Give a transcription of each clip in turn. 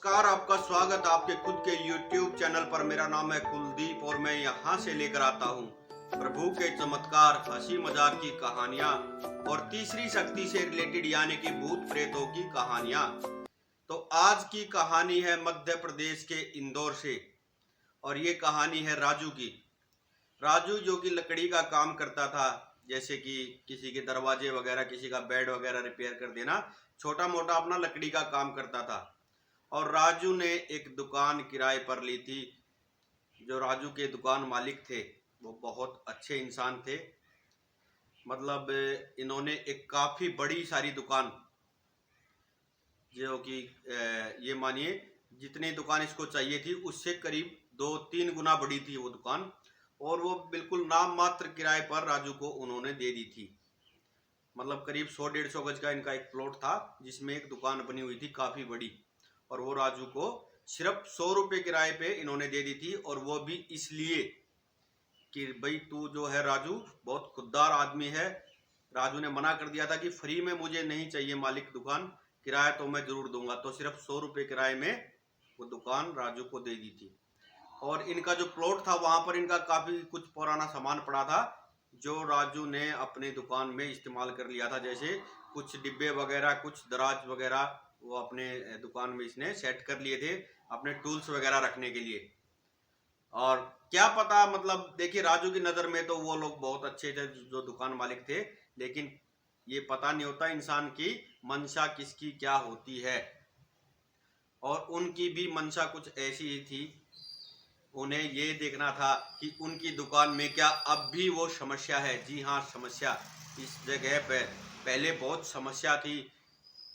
नमस्कार, आपका स्वागत आपके खुद के YouTube चैनल पर। मेरा नाम है कुलदीप और मैं यहाँ से लेकर आता हूँ प्रभु के चमत्कार, हंसी मजाक की कहानियाँ और तीसरी शक्ति से रिलेटेड यानी कि भूत प्रेतों की कहानियाँ। तो आज की कहानी है मध्य प्रदेश के इंदौर से और ये कहानी है राजू की। राजू जो कि लकड़ी का काम करता था, जैसे कि किसी के दरवाजे वगैरह, किसी का बेड वगैरह रिपेयर कर देना, छोटा मोटा अपना लकड़ी का काम करता था। और राजू ने एक दुकान किराए पर ली थी। जो राजू के दुकान मालिक थे वो बहुत अच्छे इंसान थे। मतलब इन्होंने एक काफ़ी बड़ी सारी दुकान, जो कि ये मानिए जितनी दुकान इसको चाहिए थी उससे करीब 2-3 गुना बड़ी थी वो दुकान, और वो बिल्कुल नाम मात्र किराए पर राजू को उन्होंने दे दी थी। मतलब करीब 100-150 गज का इनका एक प्लॉट था जिसमें एक दुकान बनी हुई थी काफ़ी बड़ी, और वो राजू को सिर्फ 100 रुपये किराए पे इन्होंने दे दी थी। और वो भी इसलिए कि भाई तू जो है राजू बहुत खुददार आदमी है। राजू ने मना कर दिया था कि फ्री में मुझे नहीं चाहिए मालिक दुकान, किराया तो मैं जरूर दूंगा। तो सिर्फ 100 रुपये किराए में वो दुकान राजू को दे दी थी। और इनका जो प्लॉट था वहां पर इनका काफी कुछ पुराना सामान पड़ा था जो राजू ने अपने दुकान में इस्तेमाल कर लिया था। जैसे कुछ डिब्बे वगैरह, कुछ दराज वगैरह वो अपने दुकान में इसने सेट कर लिए थे अपने टूल्स वगैरह रखने के लिए। और क्या पता, मतलब देखिए राजू की नज़र में तो वो लोग बहुत अच्छे थे जो दुकान मालिक थे, लेकिन ये पता नहीं होता इंसान की मंशा किसकी क्या होती है। और उनकी भी मंशा कुछ ऐसी ही थी। उन्हें ये देखना था कि उनकी दुकान में क्या अब भी वो समस्या है। जी हाँ, समस्या। इस जगह पर पहले बहुत समस्या थी।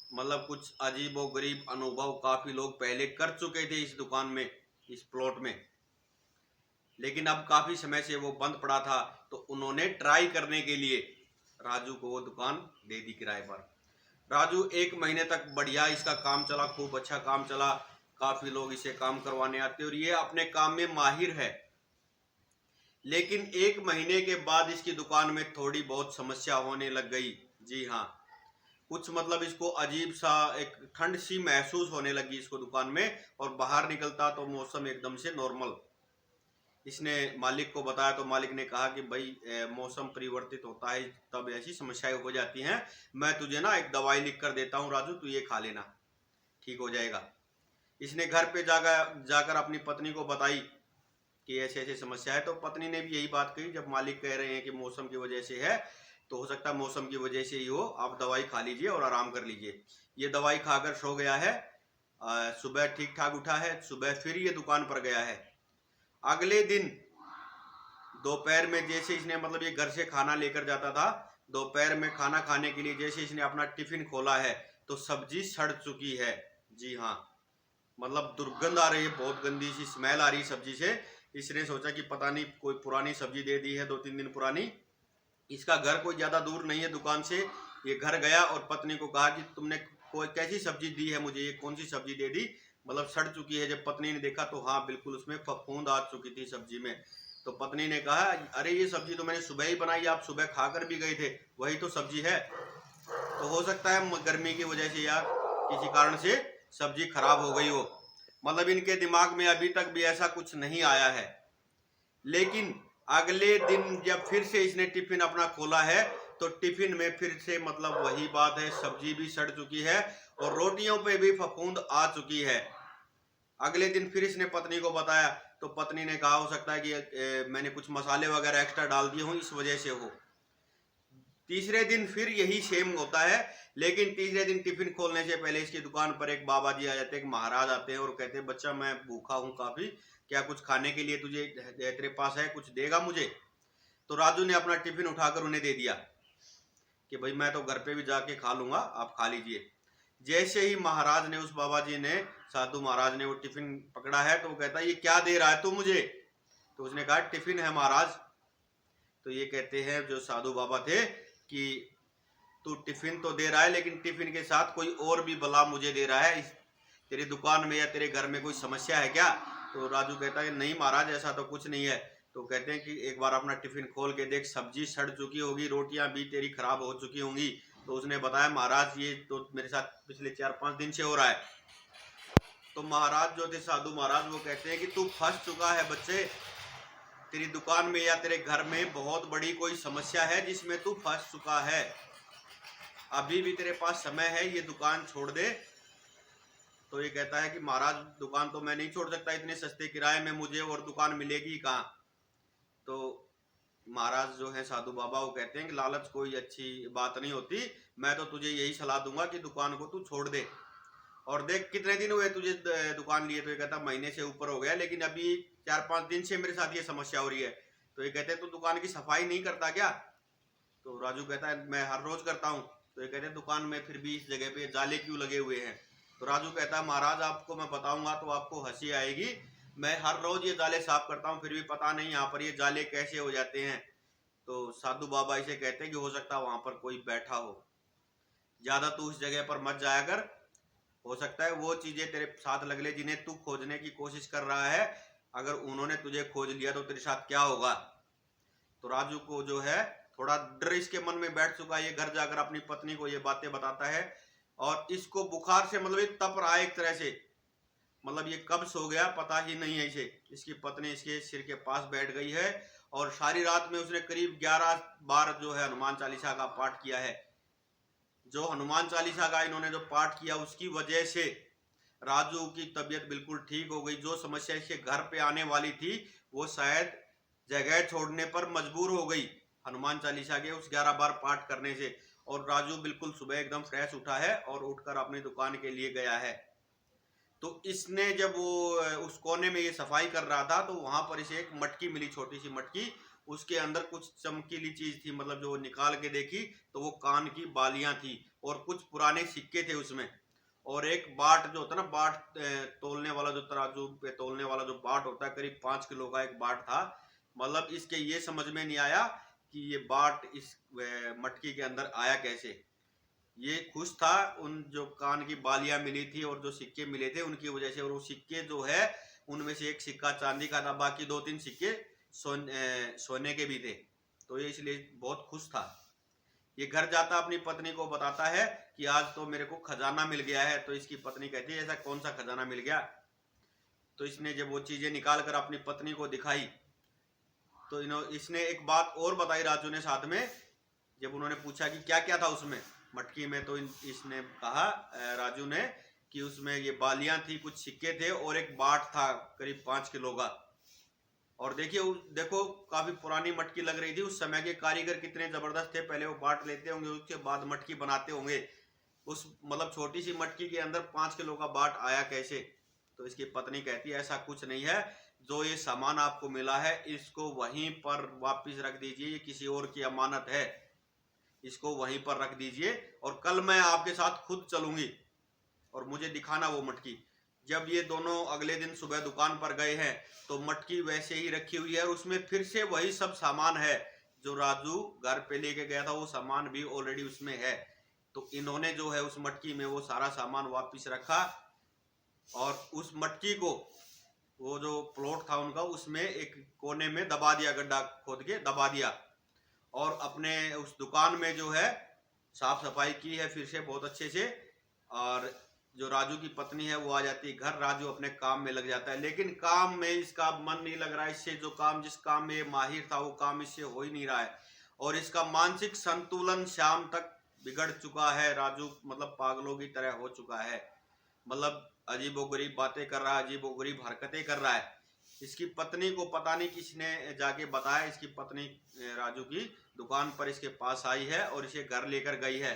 मतलब कुछ अजीबो गरीब अनुभव काफ़ी लोग पहले कर चुके थे इस दुकान में, इस प्लॉट में, लेकिन अब काफ़ी समय से वो बंद पड़ा था। तो उन्होंने ट्राई करने के लिए राजू को वो दुकान दे दी किराए पर। राजू 1 महीने तक बढ़िया इसका काम चला, खूब अच्छा काम चला। काफ़ी लोग इसे काम करवाने आते और ये अपने काम में माहिर है। लेकिन 1 महीने के बाद इसकी दुकान में थोड़ी बहुत समस्या होने लग गई। जी हाँ, कुछ मतलब इसको अजीब सा एक ठंड सी महसूस होने लगी इसको दुकान में, और बाहर निकलता तो मौसम एकदम से नॉर्मल। इसने मालिक को बताया तो मालिक ने कहा कि भाई मौसम परिवर्तित होता है तब ऐसी समस्याएं हो जाती हैं। मैं तुझे ना एक दवाई लिख कर देता हूँ राजू, तू ये खा लेना, ठीक हो जाएगा। इसने घर पे जाकर अपनी पत्नी को बताई कि ऐसे ऐसे समस्या है। तो पत्नी ने भी यही बात कही, जब मालिक कह रहे हैं कि मौसम की वजह से है तो हो सकता है मौसम की वजह से ही हो, आप दवाई खा लीजिए और आराम कर लीजिए। ये दवाई खाकर सो गया है। सुबह ठीक ठाक उठा है, सुबह फिर ये दुकान पर गया है। अगले दिन दोपहर में जैसे इसने, मतलब ये घर से खाना लेकर जाता था, दोपहर में खाना खाने के लिए जैसे इसने अपना टिफिन खोला है तो सब्जी सड़ चुकी है। जी हाँ, मतलब दुर्गंध आ रही है, बहुत गंदी सी स्मेल आ रही है सब्जी से। इसने सोचा कि पता नहीं कोई पुरानी सब्जी दे दी है, 2-3 दिन पुरानी। इसका घर कोई ज़्यादा दूर नहीं है दुकान से। ये घर गया और पत्नी को कहा कि तुमने कोई कैसी सब्जी दी है मुझे, ये कौन सी सब्जी दे दी, मतलब सड़ चुकी है। जब पत्नी ने देखा तो हाँ बिल्कुल उसमें फफूंद आ चुकी थी सब्जी में। तो पत्नी ने कहा अरे ये सब्जी तो मैंने सुबह ही बनाई, आप सुबह खाकर भी गए थे, वही तो सब्जी है। तो हो सकता है गर्मी की वजह से या किसी कारण से सब्जी खराब हो गई हो। मतलब इनके दिमाग में अभी तक भी ऐसा कुछ नहीं आया है। लेकिन अगले दिन जब फिर से इसने टिफिन अपना खोला है तो टिफिन में फिर से मतलब वही बात है, सब्जी भी सड़ चुकी है और रोटियों पे भी फफूंद आ चुकी है। अगले दिन फिर इसने पत्नी को बताया तो पत्नी ने कहा हो सकता है कि मैंने कुछ मसाले वगैरह एक्स्ट्रा डाल दिए हों, इस वजह से हो। तीसरे दिन फिर यही सेम होता है, लेकिन तीसरे दिन टिफिन खोलने से पहले इसकी दुकान पर एक बाबा जी आ जाते हैं, एक महाराज आते हैं और कहते हैं बच्चा मैं भूखा हूँ काफ़ी, क्या कुछ खाने के लिए तुझे तेरे पास है, कुछ देगा मुझे। तो राजू ने अपना टिफिन उठाकर उन्हें दे दिया कि भाई मैं तो घर पे भी जाके खा लूंगा, आप खा लीजिए। जैसे ही महाराज ने, उस बाबा जी ने, साधु महाराज ने वो टिफिन पकड़ा है तो वो कहता है ये क्या दे रहा है तू मुझे। तो उसने कहा टिफिन है महाराज। तो ये कहते हैं जो साधु बाबा थे कि तू टिफिन तो दे रहा है लेकिन टिफिन के साथ कोई और भी बला मुझे दे रहा है, तेरी दुकान में या तेरे घर में कोई समस्या है क्या। तो राजू कहता है नहीं महाराज ऐसा तो कुछ नहीं है। तो कहते हैं कि एक बार अपना टिफिन खोल के देख, सब्जी सड़ चुकी होगी, रोटियां भी तेरी खराब हो चुकी होंगी। तो उसने बताया महाराज ये तो मेरे साथ पिछले 4-5 दिन से हो रहा है। तो महाराज जो थे, साधु महाराज, वो कहते हैं कि तू फंस चुका है बच्चे, तेरी दुकान में या तेरे घर में बहुत बड़ी कोई समस्या है जिसमें तू फंस चुका है। अभी भी तेरे पास समय है, ये दुकान छोड़ दे। तो ये कहता है कि महाराज दुकान तो मैं नहीं छोड़ सकता, इतने सस्ते किराए में मुझे और दुकान मिलेगी कहाँ। तो महाराज जो है साधु बाबा, वो कहते हैं कि लालच कोई अच्छी बात नहीं होती, मैं तो तुझे यही सलाह दूंगा कि दुकान को तू छोड़ दे। और देख कितने दिन हुए तुझे दुकान लिए। तो ये कहता महीने से ऊपर हो गया, लेकिन अभी 4-5 दिन से मेरे साथ ये समस्या हो रही है। तो ये कहते हैं तू दुकान की सफाई नहीं करता क्या। तो राजू कहता है मैं हर रोज करता हूँ। तो ये कहते हैं दुकान में फिर भी इस जगह पे जाले क्यों लगे हुए हैं। तो राजू कहता है महाराज आपको मैं बताऊंगा तो आपको हंसी आएगी, मैं हर रोज ये जाले साफ करता हूँ, फिर भी पता नहीं यहाँ पर ये जाले कैसे हो जाते हैं। तो साधु बाबा इसे कहते हैं कि हो सकता है वहां पर कोई बैठा हो, ज्यादा तू उस जगह पर मत जाया कर, हो सकता है वो चीजें तेरे साथ लग ले जिन्हें तू खोजने की कोशिश कर रहा है, अगर उन्होंने तुझे खोज लिया तो तेरे साथ क्या होगा। तो राजू को जो है थोड़ा डर इसके मन में बैठ चुका है, ये घर जाकर अपनी पत्नी को ये बातें बताता है और इसको बुखार से मतलब ये तप रहा है एक तरह से, मतलब ये कब सो गया पता ही नहीं है इसे। इसकी पत्नी इसके सिर के पास बैठ गई है और सारी रात में उसने करीब 11 बार जो है हनुमान चालीसा का पाठ किया है। जो हनुमान चालीसा का इन्होंने जो पाठ किया उसकी वजह से राजू की तबीयत बिल्कुल ठीक हो गई। जो समस्या इसके घर पे आने वाली थी वो शायद जगह छोड़ने पर मजबूर हो गई हनुमान चालीसा के उस 11 बार पाठ करने से। और राजू बिल्कुल सुबह एकदम फ्रेश उठा है और उठकर अपनी दुकान के लिए गया है। तो इसने जब वो उस कोने में ये सफाई कर रहा था तो वहां पर इसे एक मटकी मिली, छोटी सी मटकी, उसके अंदर कुछ चमकीली चीज थी, मतलब जो निकाल के देखी तो वो कान की बालियां थी और कुछ पुराने सिक्के थे उसमें, और एक बाट जो होता है ना, बाट तोलने वाला, जो तराजू पे तोलने वाला जो बाट होता है, करीब 5 किलो का एक बाट था। मतलब इसके ये समझ में नहीं आया कि ये बाट इस मटकी के अंदर आया कैसे। ये खुश था उन जो कान की बालियां मिली थी और जो सिक्के मिले थे उनकी वजह से, और वो सिक्के जो है उनमें से एक सिक्का चांदी का था, बाकी 2-3 सिक्के सोने के भी थे। तो ये इसलिए बहुत खुश था। ये घर जाता अपनी पत्नी को बताता है कि आज तो मेरे को खजाना मिल गया है। तो इसकी पत्नी कहती है ऐसा कौन सा खजाना मिल गया। तो इसने जब वो चीजें निकाल कर अपनी पत्नी को दिखाई तो इसने एक बात और बताई राजू ने साथ में, जब उन्होंने पूछा कि क्या क्या था उसमें मटकी में, तो इसने कहा राजू ने कि उसमें ये बालियां थी, कुछ सिक्के थे और एक बाट था करीब 5 किलो का। और देखिए देखो काफी पुरानी मटकी लग रही थी। उस समय के कारीगर कितने जबरदस्त थे, पहले वो बाट लेते होंगे उसके बाद मटकी बनाते होंगे। उस मतलब छोटी सी मटकी के अंदर 5 किलो का बाट आया कैसे। तो इसकी पत्नी कहती है ऐसा कुछ नहीं है, जो ये सामान आपको मिला है इसको वहीं पर वापिस रख दीजिए, ये किसी और की अमानत है, इसको वहीं पर रख दीजिए और कल मैं आपके साथ खुद चलूंगी और मुझे दिखाना वो मटकी। जब ये दोनों अगले दिन सुबह दुकान पर गए हैं तो मटकी वैसे ही रखी हुई है और उसमें फिर से वही सब सामान है जो राजू घर पे लेके गया था, वो सामान भी ऑलरेडी उसमें है। तो इन्होंने जो है उस मटकी में वो सारा सामान वापिस रखा और उस मटकी को, वो जो प्लॉट था उनका, उसमें एक कोने में दबा दिया, गड्ढा खोद के दबा दिया और अपने उस दुकान में जो है साफ सफाई की है फिर से बहुत अच्छे से। और जो राजू की पत्नी है वो आ जाती है घर, राजू अपने काम में लग जाता है, लेकिन काम में इसका मन नहीं लग रहा है। इससे जो काम, जिस काम में ये माहिर था वो काम इससे हो ही नहीं रहा है और इसका मानसिक संतुलन शाम तक बिगड़ चुका है। राजू मतलब पागलों की तरह हो चुका है, मतलब अजीबोगरीब बातें कर रहा है, अजीबोगरीब हरकतें कर रहा है। इसकी पत्नी को पता नहीं किसने जाके बताया, इसकी पत्नी राजू की दुकान पर इसके पास आई है और इसे घर लेकर गई है।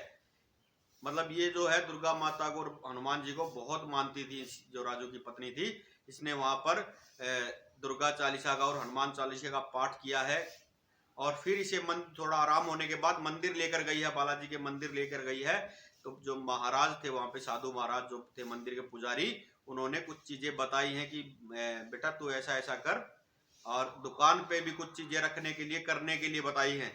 मतलब ये जो है दुर्गा माता को और हनुमान जी को बहुत मानती थी, जो राजू की पत्नी थी। इसने वहां पर दुर्गा चालीसा का और हनुमान चालीसा का पाठ किया है और फिर इसे मन थोड़ा आराम होने के बाद मंदिर लेकर गई है, बालाजी के मंदिर लेकर गई है। तो जो महाराज थे वहां पे, साधु महाराज जो थे मंदिर के पुजारी, उन्होंने कुछ चीजें बताई हैं कि बेटा तू ऐसा ऐसा कर, और दुकान पे भी कुछ चीजें रखने के लिए, करने के लिए बताई हैं।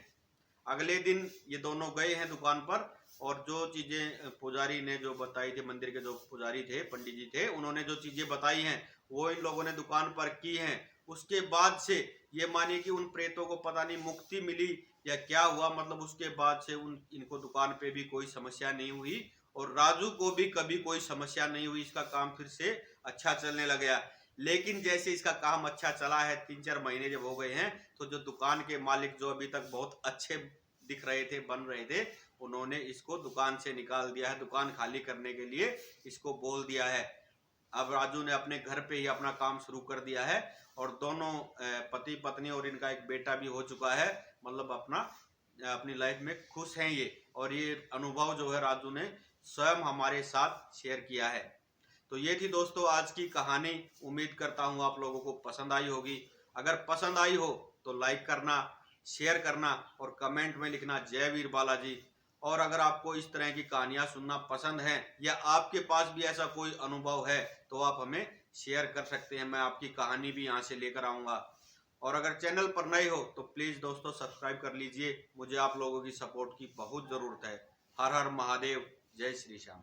अगले दिन ये दोनों गए हैं दुकान पर और जो चीजें पुजारी ने जो बताई थी, मंदिर के जो पुजारी थे, पंडित जी थे, उन्होंने जो चीजें बताई हैं वो इन लोगों ने दुकान पर की हैं। उसके बाद से ये मानिए कि उन प्रेतों को पता नहीं मुक्ति मिली या क्या हुआ, मतलब उसके बाद से इनको दुकान पे भी कोई समस्या नहीं हुई और राजू को भी कभी कोई समस्या नहीं हुई। इसका काम फिर से अच्छा चलने लग गया। लेकिन जैसे इसका काम अच्छा चला है, 3-4 महीने जब हो गए हैं, तो जो दुकान के मालिक जो अभी तक बहुत अच्छे दिख रहे थे, बन रहे थे, उन्होंने इसको दुकान से निकाल दिया है। दुकान खाली करने के लिए इसको बोल दिया है। अब राजू ने अपने घर पे ही अपना काम शुरू कर दिया है और दोनों पति पत्नी और इनका एक बेटा भी हो चुका है। मतलब अपनी लाइफ में खुश हैं ये। और ये अनुभव जो है राजू ने स्वयं हमारे साथ शेयर किया है। तो ये थी दोस्तों आज की कहानी। उम्मीद करता हूँ आप लोगों को पसंद आई होगी। अगर पसंद आई हो तो लाइक करना, शेयर करना और कमेंट में लिखना जय वीर बालाजी। और अगर आपको इस तरह की कहानियां सुनना पसंद है या आपके पास भी ऐसा कोई अनुभव है तो आप हमें शेयर कर सकते हैं। मैं आपकी कहानी भी यहाँ से लेकर आऊँगा। और अगर चैनल पर नए हो तो प्लीज़ दोस्तों सब्सक्राइब कर लीजिए। मुझे आप लोगों की सपोर्ट की बहुत ज़रूरत है। हर हर महादेव, जय श्री श्याम।